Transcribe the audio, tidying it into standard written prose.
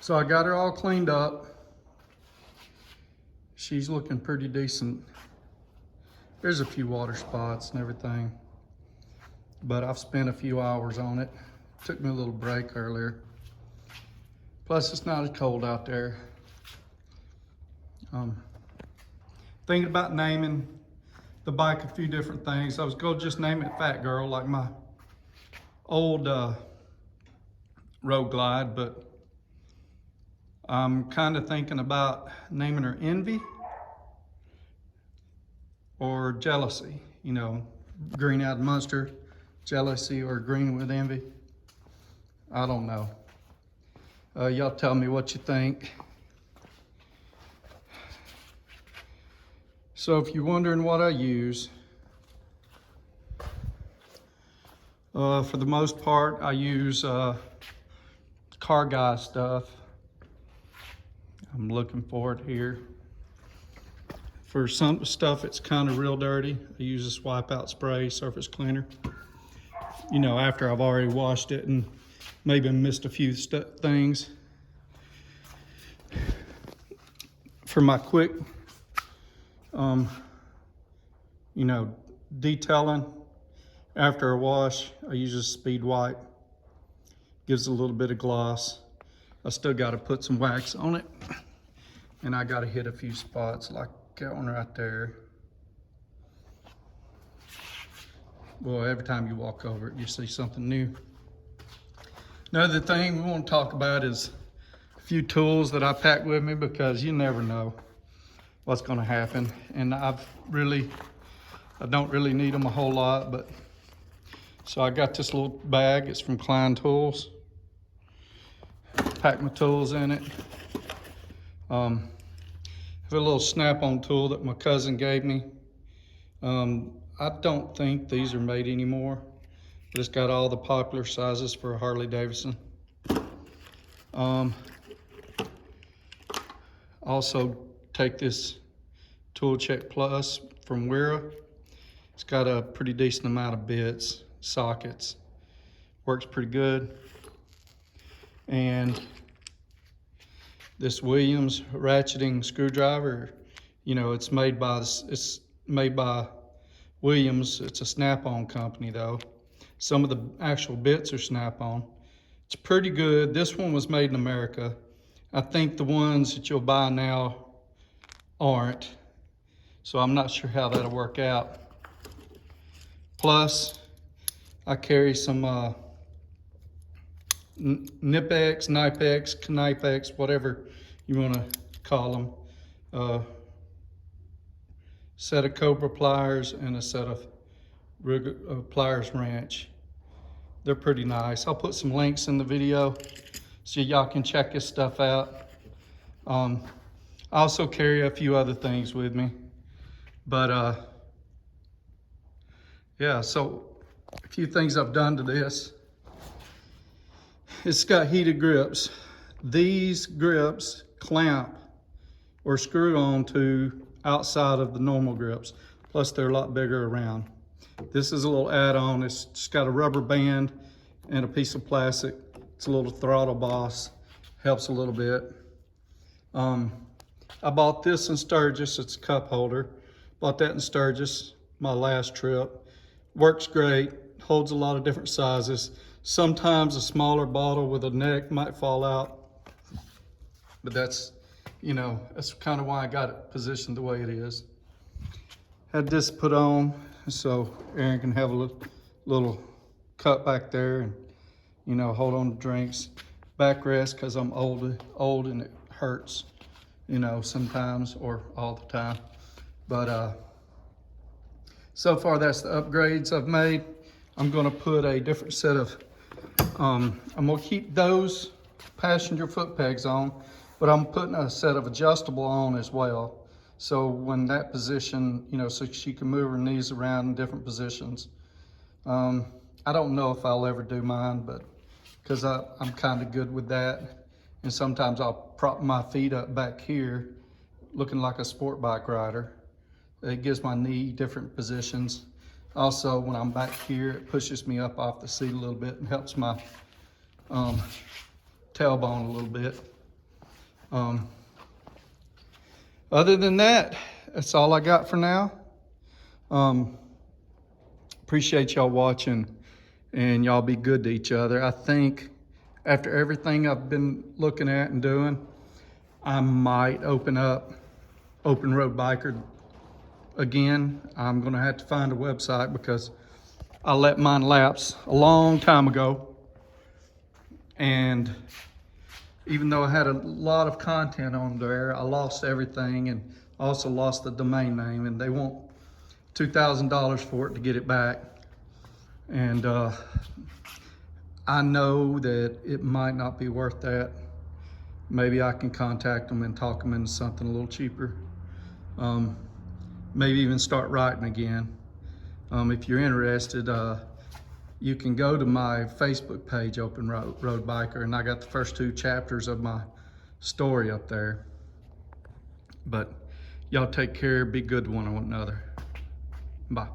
So I got her all cleaned up. She's looking pretty decent. There's a few water spots and everything, but I've spent a few hours on it. Took me a little break earlier. Plus it's not as cold out there. Thinking about naming the bike a few different things. I was gonna just name it Fat Girl like my old Road Glide, but I'm kind of thinking about naming her Envy or Jealousy. You know, green-eyed monster, jealousy, or green with envy. I don't know. Y'all tell me what you think. So if you're wondering what I use, for the most part, I use car guy stuff. I'm looking for it here. For some stuff, it's kind of real dirty. I use this wipeout spray, surface cleaner. You know, after I've already washed it and maybe missed a few things. For my quick, you know, detailing, after a wash, I use a speed wipe. Gives a little bit of gloss. I still got to put some wax on it, and I got to hit a few spots like that one right there. Boy, every time you walk over it, you see something new. Another thing we want to talk about is a few tools that I pack with me, because you never know what's going to happen. And I don't really need them a whole lot, but so I got this little bag. It's from Klein Tools. Pack my tools in it. I have a little snap-on tool that my cousin gave me. I don't think these are made anymore, but it's got all the popular sizes for a Harley Davidson. Also take this Tool Check Plus from Wera. It's got a pretty decent amount of bits, sockets. Works pretty good. And this Williams ratcheting screwdriver, you know, it's made by Williams. It's a snap-on company though. Some of the actual bits are snap-on. It's pretty good. This one was made in America. I think the ones that you'll buy now aren't. So I'm not sure how that'll work out. Plus, I carry some Knipex, Knipex, whatever you want to call them. Set of Cobra pliers and a set of pliers wrench. They're pretty nice. I'll put some links in the video so y'all can check this stuff out. I also carry a few other things with me, but yeah, so a few things I've done to this. It's got heated grips. These grips clamp or screw on to outside of the normal grips. Plus they're a lot bigger around. This is a little add-on. It's just got a rubber band and a piece of plastic. It's a little throttle boss. Helps a little bit. I bought this in Sturgis. It's a cup holder. Bought that in Sturgis my last trip. Works great. Holds a lot of different sizes. Sometimes a smaller bottle with a neck might fall out. But that's, you know, that's kind of why I got it positioned the way it is. Had this put on so Aaron can have a little cup back there and, you know, hold on to drinks. Backrest because I'm old and it hurts, you know, sometimes or all the time. But so far that's the upgrades I've made. I'm gonna put a different set of, I'm gonna keep those passenger foot pegs on, but I'm putting a set of adjustable on as well. So when that position, you know, so she can move her knees around in different positions. I don't know if I'll ever do mine, but because I'm kind of good with that. And sometimes I'll prop my feet up back here, looking like a sport bike rider. It gives my knee different positions. Also, when I'm back here, it pushes me up off the seat a little bit and helps my tailbone a little bit. Um, other than that, that's all I got for now. Appreciate y'all watching, and y'all be good to each other. I think after everything I've been looking at and doing, I might open up Open Road Biker again. I'm gonna have to find a website because I let mine lapse a long time ago. And even though I had a lot of content on there, I lost everything and also lost the domain name, and they want $2,000 for it to get it back. And I know that it might not be worth that. Maybe I can contact them and talk them into something a little cheaper. Maybe even start writing again. If you're interested, you can go to my Facebook page, Open Road Biker, and I got the first 2 chapters of my story up there. But y'all take care, be good to one another. Bye.